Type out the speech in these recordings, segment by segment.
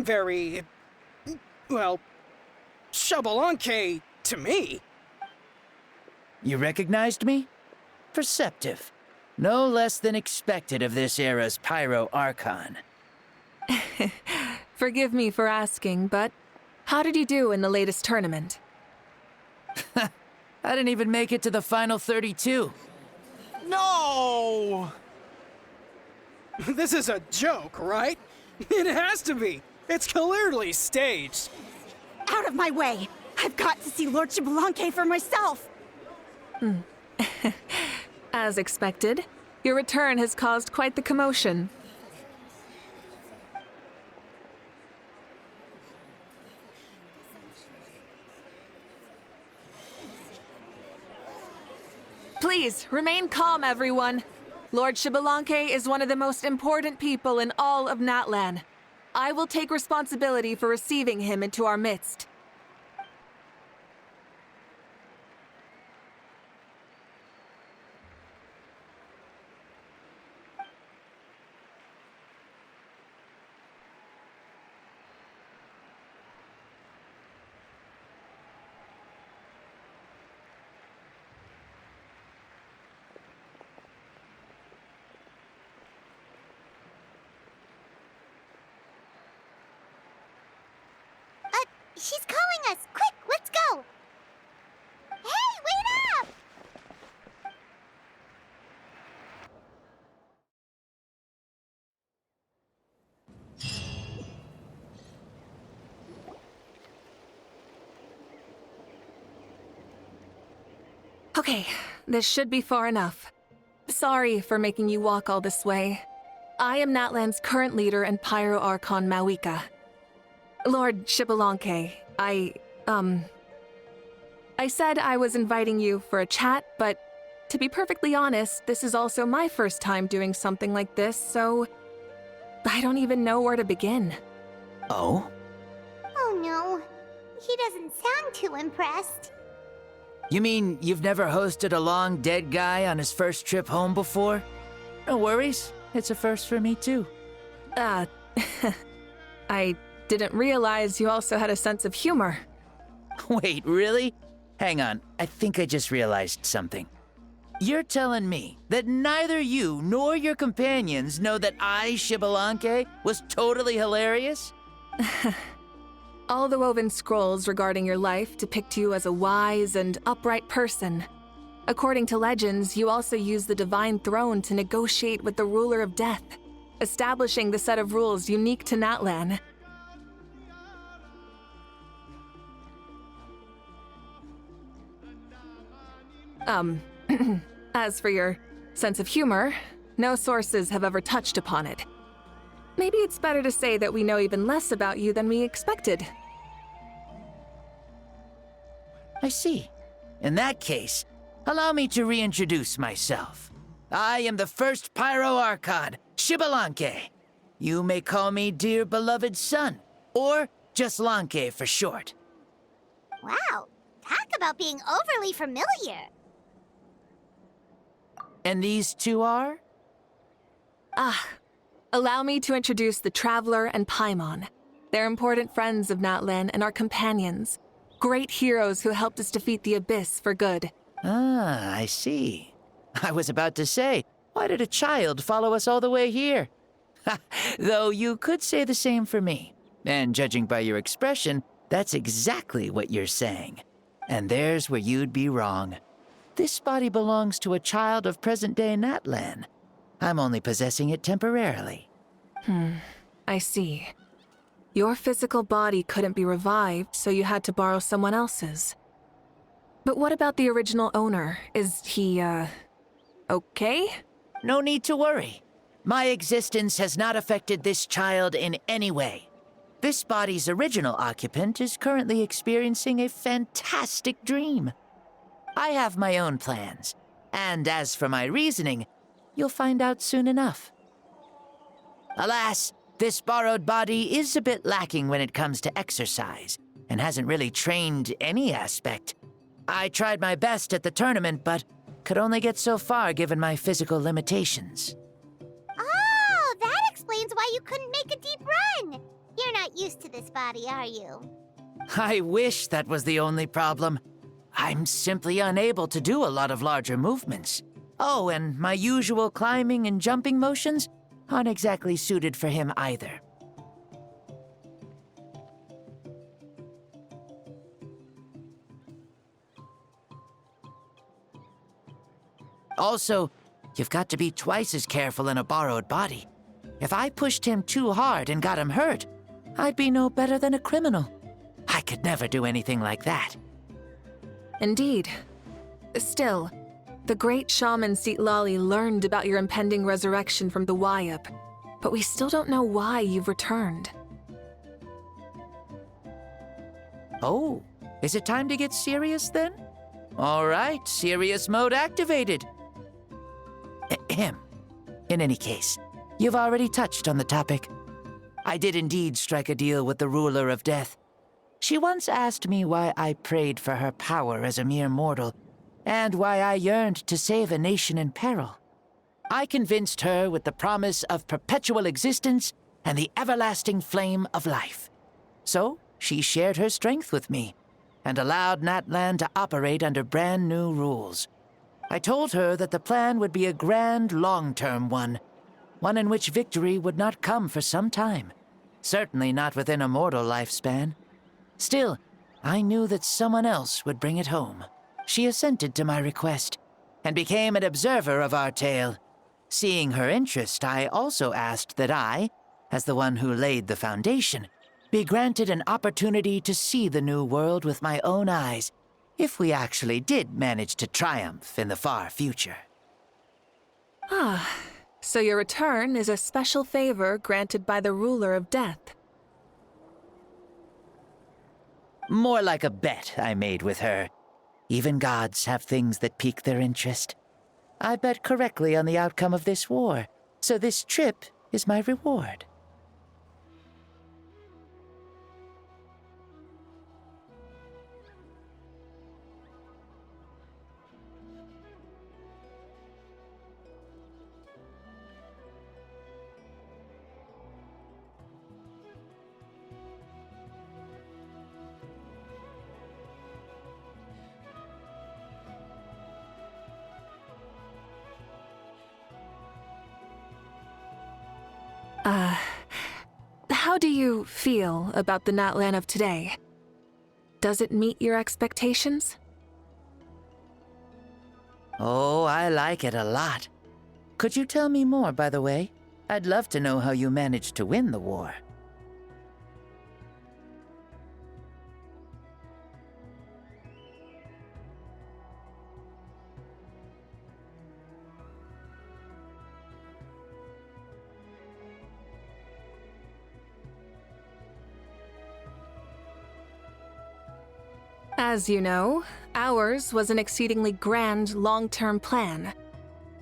very, well, Xbalanque to me. You recognized me? Perceptive. No less than expected of this era's Pyro Archon. Forgive me for asking, but how did you do in the latest tournament? I didn't even make it to the final 32. No! This is a joke, right? It has to be. It's clearly staged. Out of my way! I've got to see Lord Xbalanque for myself! As expected, your return has caused quite the commotion. Please, remain calm, everyone. Lord Xbalanque is one of the most important people in all of Natlan. I will take responsibility for receiving him into our midst. She's calling us! Quick, let's go! Hey, wait up! Okay, this should be far enough. Sorry for making you walk all this way. I am Natlan's current leader and Pyro Archon Mawika. Lord Xbalanque, I said I was inviting you for a chat, but to be perfectly honest, this is also my first time doing something like this, so I don't even know where to begin. Oh? Oh no, he doesn't sound too impressed. You mean you've never hosted a long dead guy on his first trip home before? No worries, it's a first for me too. I didn't realize you also had a sense of humor. Wait, really? Hang on, I think I just realized something. You're telling me that neither you nor your companions know that I, Xbalanque, was totally hilarious? All the woven scrolls regarding your life depict you as a wise and upright person. According to legends, you also use the Divine Throne to negotiate with the Ruler of Death, establishing the set of rules unique to Natlan. As for your sense of humor, no sources have ever touched upon it. Maybe it's better to say that we know even less about you than we expected. I see. In that case, allow me to reintroduce myself. I am the first Pyro Archon, Xbalanque. You may call me dear beloved son, or just Lanque for short. Wow, talk about being overly familiar. And these two are? Allow me to introduce the Traveler and Paimon. They're important friends of Natlan and our companions. Great heroes who helped us defeat the Abyss for good. Ah, I see. I was about to say, why did a child follow us all the way here? Though you could say the same for me. And judging by your expression, that's exactly what you're saying. And there's where you'd be wrong. This body belongs to a child of present-day Natlan. I'm only possessing it temporarily. I see. Your physical body couldn't be revived, so you had to borrow someone else's. But what about the original owner? Is he, okay? No need to worry. My existence has not affected this child in any way. This body's original occupant is currently experiencing a fantastic dream. I have my own plans, and as for my reasoning, you'll find out soon enough. Alas, this borrowed body is a bit lacking when it comes to exercise, and hasn't really trained any aspect. I tried my best at the tournament, but could only get so far given my physical limitations. Oh, that explains why you couldn't make a deep run. You're not get used to this body, are you? I wish that was the only problem. I'm simply unable to do a lot of larger movements. Oh, and my usual climbing and jumping motions aren't exactly suited for him either. Also, you've got to be twice as careful in a borrowed body. If I pushed him too hard and got him hurt, I'd be no better than a criminal. I could never do anything like that. Indeed. Still, the great shaman Citlali learned about your impending resurrection from the Wayup, but we still don't know why you've returned. Oh, is it time to get serious then? All right, serious mode activated. Ahem. In any case, you've already touched on the topic. I did indeed strike a deal with the ruler of death. She once asked me why I prayed for her power as a mere mortal, and why I yearned to save a nation in peril. I convinced her with the promise of perpetual existence and the everlasting flame of life. So, she shared her strength with me, and allowed Natlan to operate under brand new rules. I told her that the plan would be a grand, long-term one in which victory would not come for some time, certainly not within a mortal lifespan. Still, I knew that someone else would bring it home. She assented to my request, and became an observer of our tale. Seeing her interest, I also asked that I, as the one who laid the foundation, be granted an opportunity to see the new world with my own eyes, if we actually did manage to triumph in the far future. So your return is a special favor granted by the ruler of death. More like a bet I made with her. Even gods have things that pique their interest. I bet correctly on the outcome of this war, so this trip is my reward. How do you feel about the Natlan of today? Does it meet your expectations? Oh, I like it a lot. Could you tell me more, by the way? I'd love to know how you managed to win the war. As you know, ours was an exceedingly grand, long-term plan.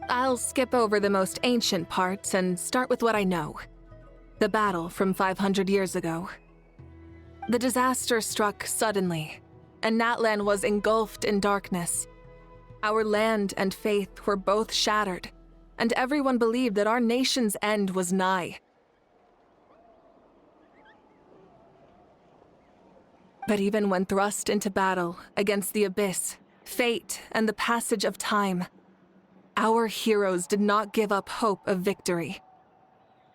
I'll skip over the most ancient parts and start with what I know. The battle from 500 years ago. The disaster struck suddenly, and Natlan was engulfed in darkness. Our land and faith were both shattered, and everyone believed that our nation's end was nigh. But even when thrust into battle against the abyss, fate, and the passage of time, our heroes did not give up hope of victory.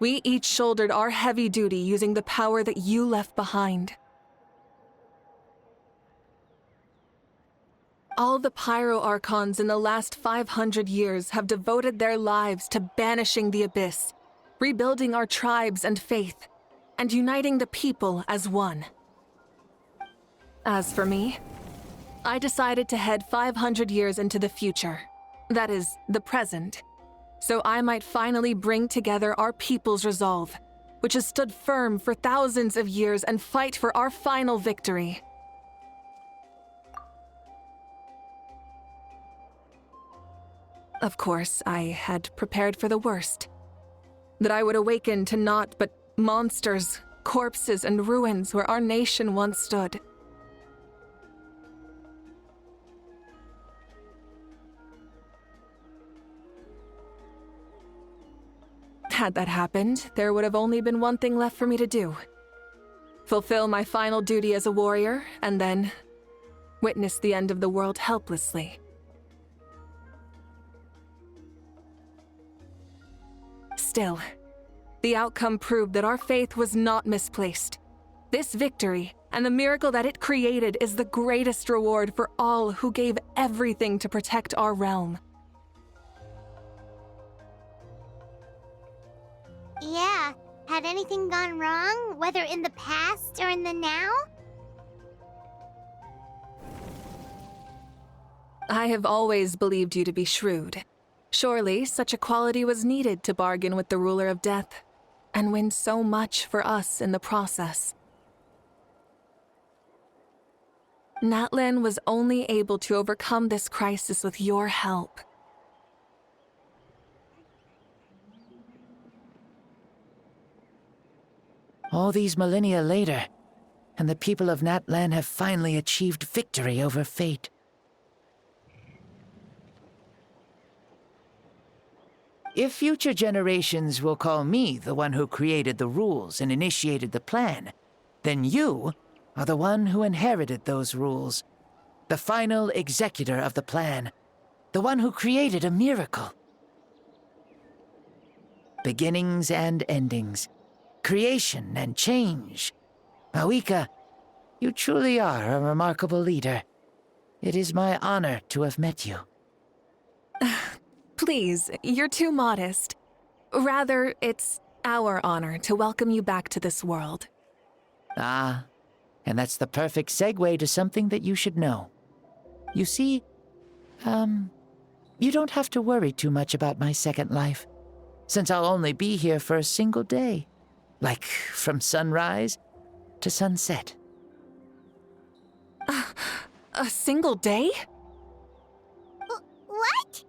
We each shouldered our heavy duty using the power that you left behind. All the Pyro Archons in the last 500 years have devoted their lives to banishing the abyss, rebuilding our tribes and faith, and uniting the people as one. As for me, I decided to head 500 years into the future, that is, the present, so I might finally bring together our people's resolve, which has stood firm for thousands of years, and fight for our final victory. Of course, I had prepared for the worst. That I would awaken to naught but monsters, corpses, and ruins where our nation once stood. Had that happened, there would have only been one thing left for me to do. fulfill my final duty as a warrior, and then witness the end of the world helplessly. Still, the outcome proved that our faith was not misplaced. This victory and the miracle that it created is the greatest reward for all who gave everything to protect our realm. Yeah, had anything gone wrong, whether in the past or in the now? I have always believed you to be shrewd. Surely, such a quality was needed to bargain with the ruler of death, and win so much for us in the process. Natlan was only able to overcome this crisis with your help. All these millennia later, and the people of Natlan have finally achieved victory over fate. If future generations will call me the one who created the rules and initiated the plan, then you are the one who inherited those rules. The final executor of the plan. The one who created a miracle. Beginnings and endings. Creation and change. Mawika, you truly are a remarkable leader. It is my honor to have met you. Please, you're too modest. Rather, it's our honor to welcome you back to this world. Ah, and that's the perfect segue to something that you should know. You see, you don't have to worry too much about my second life, since I'll only be here for a single day. Like, from sunrise to sunset. A single day? What?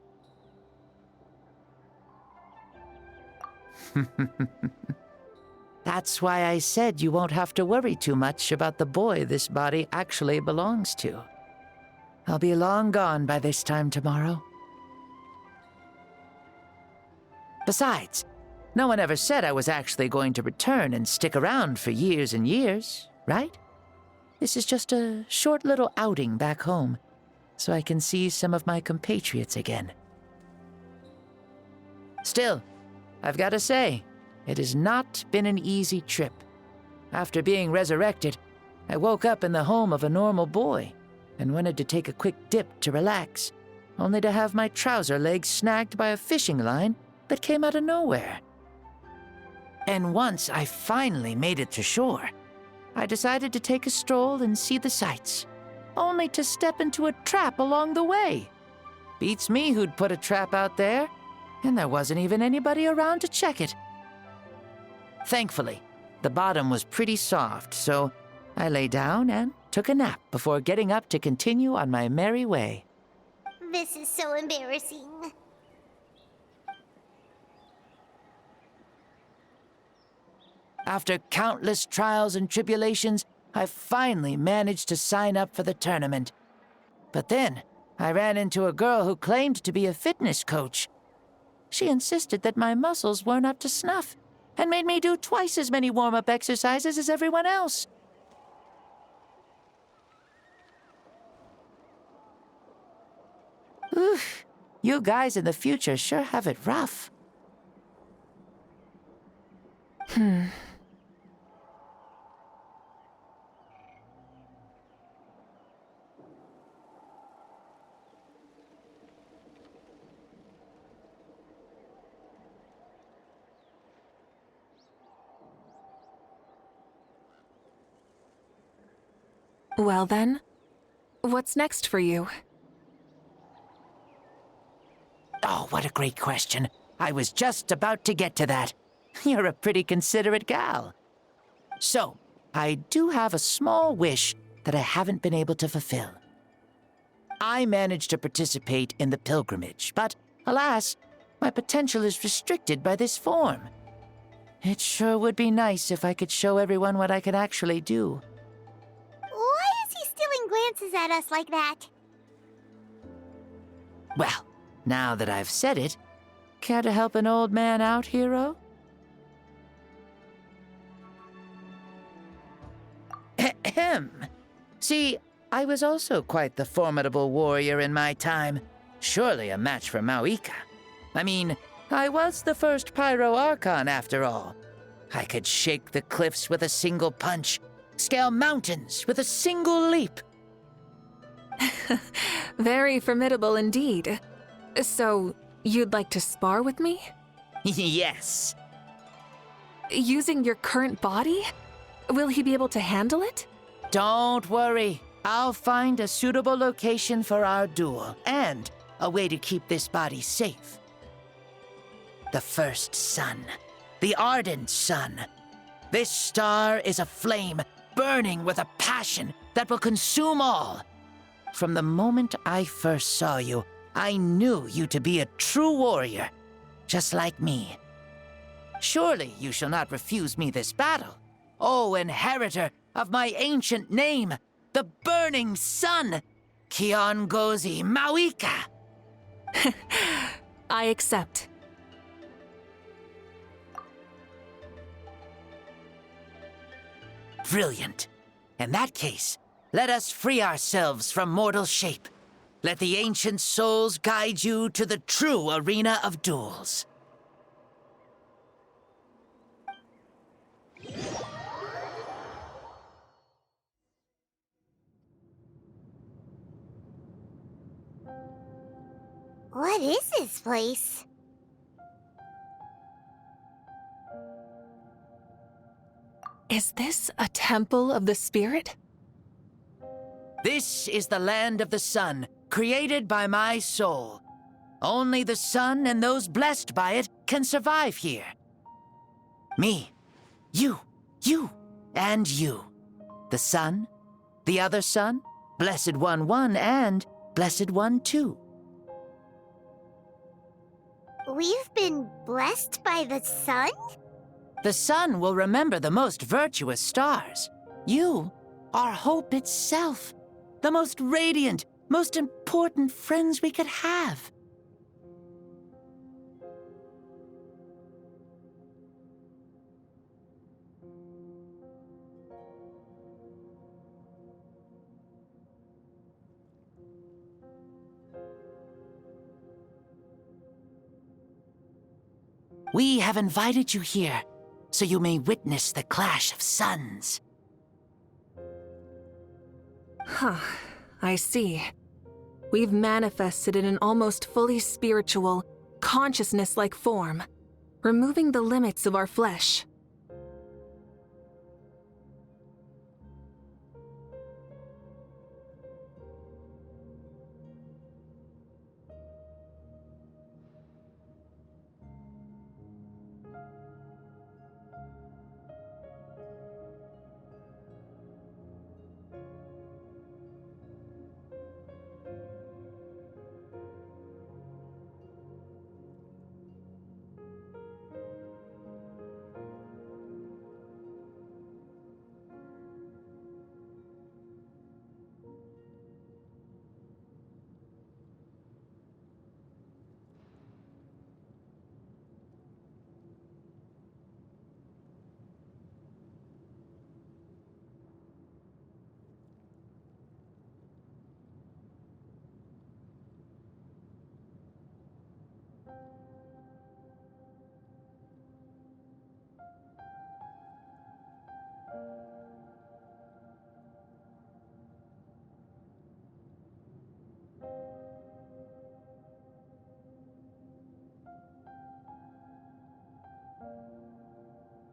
That's why I said you won't have to worry too much about the boy this body actually belongs to. I'll be long gone by this time tomorrow. Besides, no one ever said I was actually going to return and stick around for years and years, right? This is just a short little outing back home, so I can see some of my compatriots again. Still, I've got to say, it has not been an easy trip. After being resurrected, I woke up in the home of a normal boy and wanted to take a quick dip to relax, only to have my trouser legs snagged by a fishing line that came out of nowhere. And once I finally made it to shore, I decided to take a stroll and see the sights, only to step into a trap along the way. Beats me who'd put a trap out there, and there wasn't even anybody around to check it. Thankfully, the bottom was pretty soft, so I lay down and took a nap before getting up to continue on my merry way. This is so embarrassing. After countless trials and tribulations, I finally managed to sign up for the tournament. But then, I ran into a girl who claimed to be a fitness coach. She insisted that my muscles weren't up to snuff, and made me do twice as many warm-up exercises as everyone else. Oof, you guys in the future sure have it rough. Well then, what's next for you? Oh, what a great question. I was just about to get to that. You're a pretty considerate gal. So, I do have a small wish that I haven't been able to fulfill. I managed to participate in the pilgrimage, but alas, my potential is restricted by this form. It sure would be nice if I could show everyone what I could actually do. Why is he stealing glances at us like that? Well, now that I've said it, care to help an old man out, hero? Ahem. See, I was also quite the formidable warrior in my time. Surely a match for Maoika. I mean, I was the first Pyro Archon after all. I could shake the cliffs with a single punch, scale mountains with a single leap. Very formidable indeed. So, you'd like to spar with me? Yes. Using your current body? Will he be able to handle it? Don't worry. I'll find a suitable location for our duel, and a way to keep this body safe. The first sun. The ardent sun. This star is a flame, burning with a passion that will consume all. From the moment I first saw you, I knew you to be a true warrior, just like me. Surely you shall not refuse me this battle, O inheritor of my ancient name, the Burning Sun, Kiongozi Maoika. I accept. Brilliant. In that case, let us free ourselves from mortal shape. Let the ancient souls guide you to the true arena of duels. What is this place? Is this a temple of the spirit? This is the land of the sun, created by my soul. Only the sun and those blessed by it can survive here. Me, you, and you. The sun, the other sun, Blessed One 1, and Blessed One 2. We've been blessed by the sun? The sun will remember the most virtuous stars. You are hope itself. The most radiant, most important friends we could have. We have invited you here, so you may witness the clash of suns. Huh, I see. We've manifested in an almost fully spiritual, consciousness-like form, removing the limits of our flesh.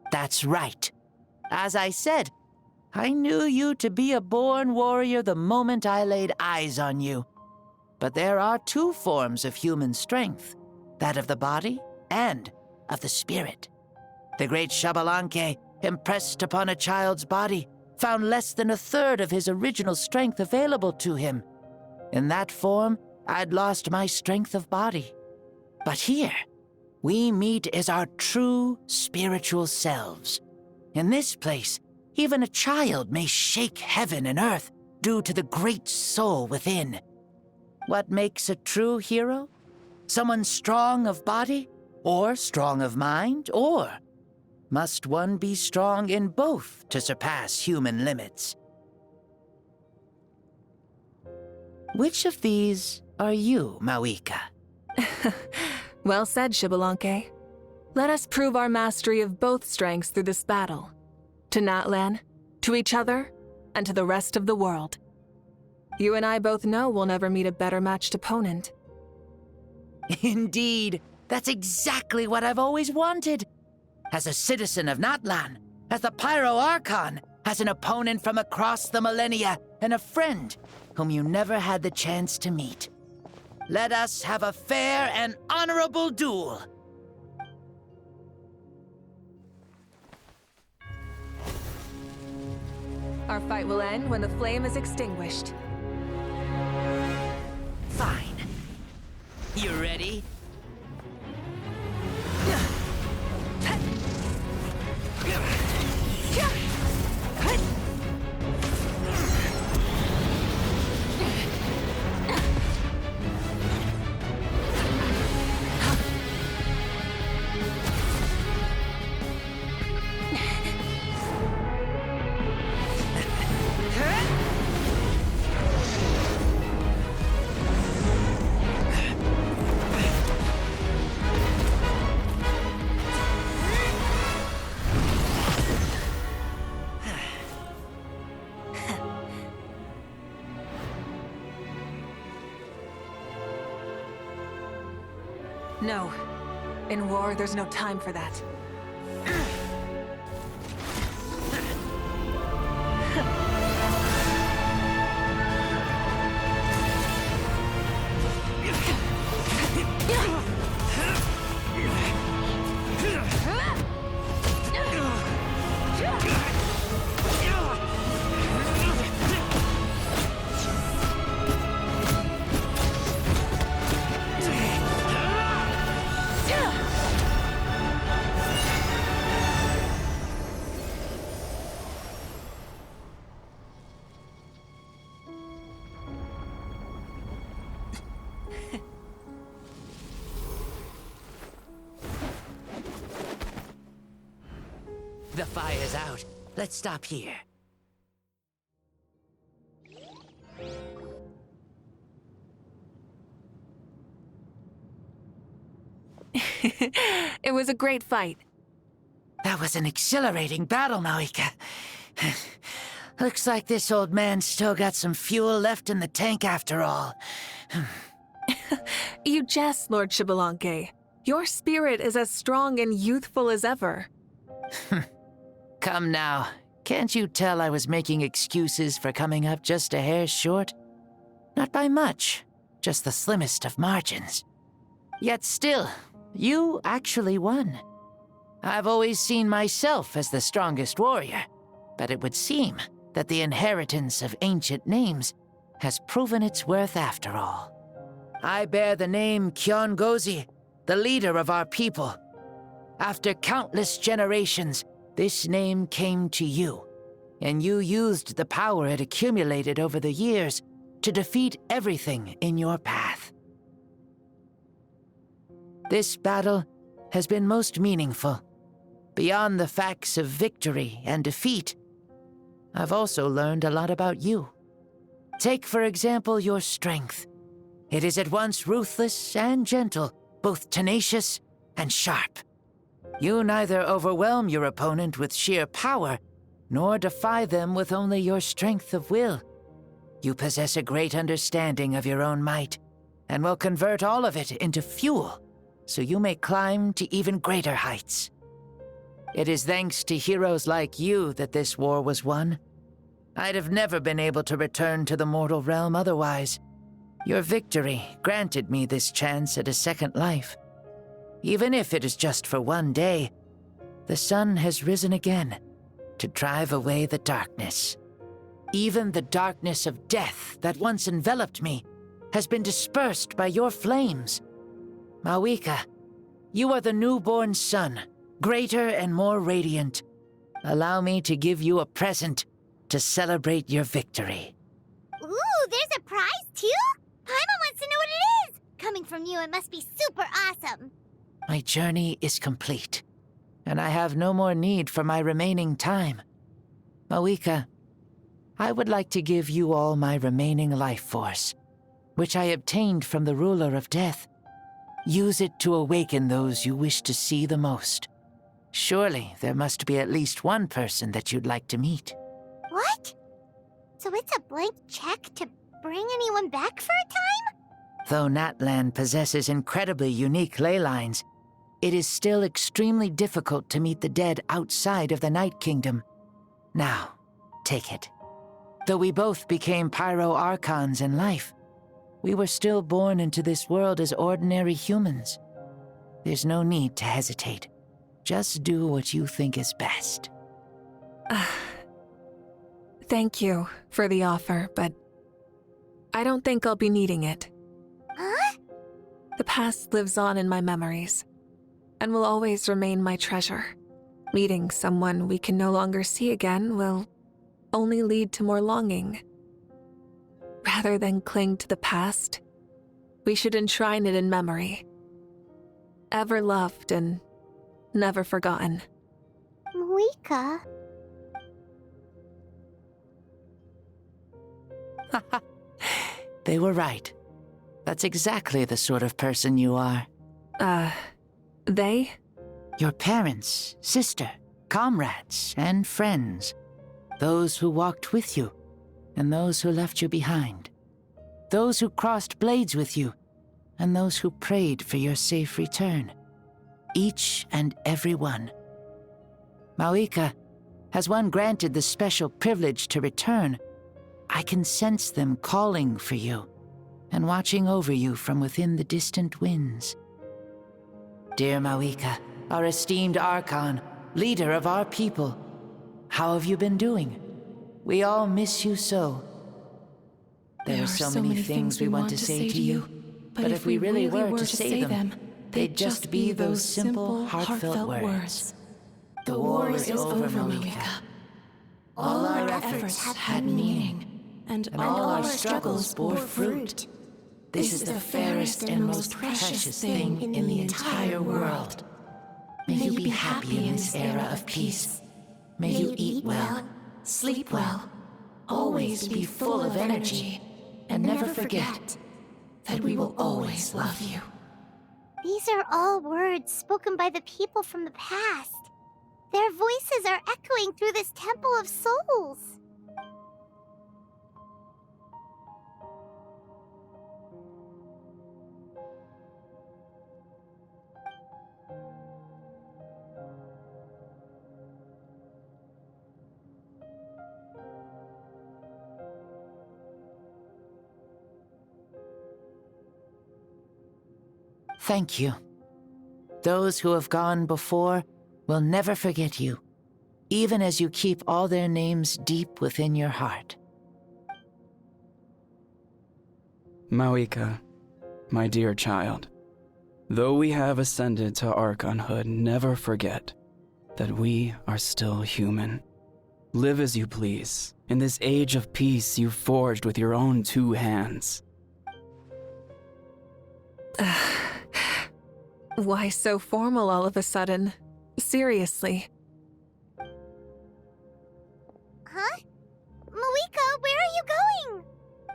That's right. As I said, I knew you to be a born warrior the moment I laid eyes on you. But there are two forms of human strength, that of the body and of the spirit. The great Xbalanque, impressed upon a child's body, found less than a third of his original strength available to him. In that form, I'd lost my strength of body. But here, we meet as our true spiritual selves. In this place, even a child may shake heaven and earth due to the great soul within. What makes a true hero? Someone strong of body, or strong of mind, or must one be strong in both to surpass human limits? Which of these are you, Mawika? Well said, Xbalanque. Let us prove our mastery of both strengths through this battle. To Natlan, to each other, and to the rest of the world. You and I both know we'll never meet a better matched opponent. Indeed, that's exactly what I've always wanted. As a citizen of Natlan, as the Pyro Archon, as an opponent from across the millennia, and a friend whom you never had the chance to meet. Let us have a fair and honorable duel. Our fight will end when the flame is extinguished. Fine. You ready? No. In war, there's no time for that. The fire's out. Let's stop here. It was a great fight. That was an exhilarating battle, Mawika. Looks like this old man's still got some fuel left in the tank after all. You jest, Lord Xbalanque. Your spirit is as strong and youthful as ever. Come now. Can't you tell I was making excuses for coming up just a hair short? Not by much, just the slimmest of margins. Yet still, you actually won. I've always seen myself as the strongest warrior, but it would seem that the inheritance of ancient names has proven its worth after all. I bear the name Kiongozi, the leader of our people. After countless generations, this name came to you, and you used the power it accumulated over the years to defeat everything in your path. This battle has been most meaningful. Beyond the facts of victory and defeat, I've also learned a lot about you. Take, for example, your strength. It is at once ruthless and gentle, both tenacious and sharp. You neither overwhelm your opponent with sheer power, nor defy them with only your strength of will. You possess a great understanding of your own might, and will convert all of it into fuel, so you may climb to even greater heights. It is thanks to heroes like you that this war was won. I'd have never been able to return to the mortal realm otherwise. Your victory granted me this chance at a second life. Even if it is just for one day, the sun has risen again to drive away the darkness. Even the darkness of death that once enveloped me has been dispersed by your flames. Mawika, you are the newborn sun, greater and more radiant. Allow me to give you a present to celebrate your victory. Ooh, there's a prize too? Paimon wants to know what it is! Coming from you, it must be super awesome. My journey is complete, and I have no more need for my remaining time. Mawika, I would like to give you all my remaining life force, which I obtained from the ruler of death. Use it to awaken those you wish to see the most. Surely there must be at least one person that you'd like to meet. What? So it's a blank check to bring anyone back for a time? Though Natlan possesses incredibly unique ley lines, it is still extremely difficult to meet the dead outside of the Night Kingdom. Now, take it. Though we both became Pyro-Archons in life, we were still born into this world as ordinary humans. There's no need to hesitate. Just do what you think is best. Thank you for the offer, but I don't think I'll be needing it. Huh? The past lives on in my memories, and will always remain my treasure. Meeting someone we can no longer see again will only lead to more longing. Rather than cling to the past, we should enshrine it in memory. Ever loved and never forgotten. Moika? They were right. That's exactly the sort of person you are. They? Your parents, sister, comrades, and friends. Those who walked with you, and those who left you behind. Those who crossed blades with you, and those who prayed for your safe return. Each and every one. Moika, as one granted the special privilege to return, I can sense them calling for you, and watching over you from within the distant winds. Dear Moika, our esteemed Archon, leader of our people, how have you been doing? We all miss you so. There are so many things we want to say to you, but if we really were to say them, they'd just be those simple, heartfelt words. The war is over, Moika. All our efforts had meaning, and all our struggles bore fruit. This is the fairest and most precious thing in the entire world. May you be happy in this era of peace. May you eat well, sleep well, always be full of energy, and never forget that we will always love you. These are all words spoken by the people from the past. Their voices are echoing through this Temple of Souls. Thank you. Those who have gone before will never forget you, even as you keep all their names deep within your heart. Moika, my dear child, though we have ascended to Archonhood, never forget that we are still human. Live as you please, in this age of peace you forged with your own 2 hands. Why so formal all of a sudden? Seriously. Huh? Moika, where are you going?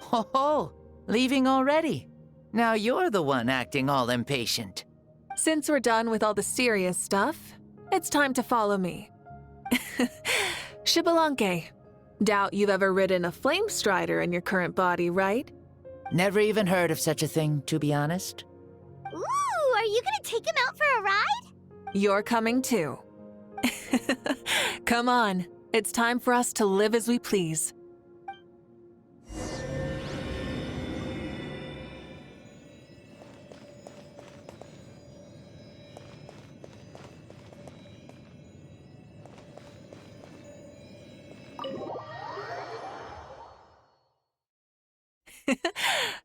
Ho ho! Leaving already? Now you're the one acting all impatient. Since we're done with all the serious stuff, it's time to follow me. Xbalanque. Doubt you've ever ridden a flame strider in your current body, right? Never even heard of such a thing, to be honest. Ooh, are you gonna take him out for a ride? You're coming too. Come on, it's time for us to live as we please.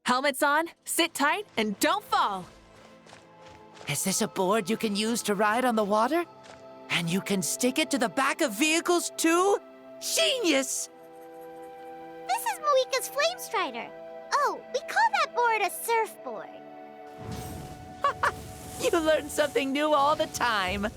Helmets on, sit tight, and don't fall! Is this a board you can use to ride on the water? And you can stick it to the back of vehicles too? Genius! This is Moika's flame strider. Oh, we call that board a surfboard. You learn something new all the time.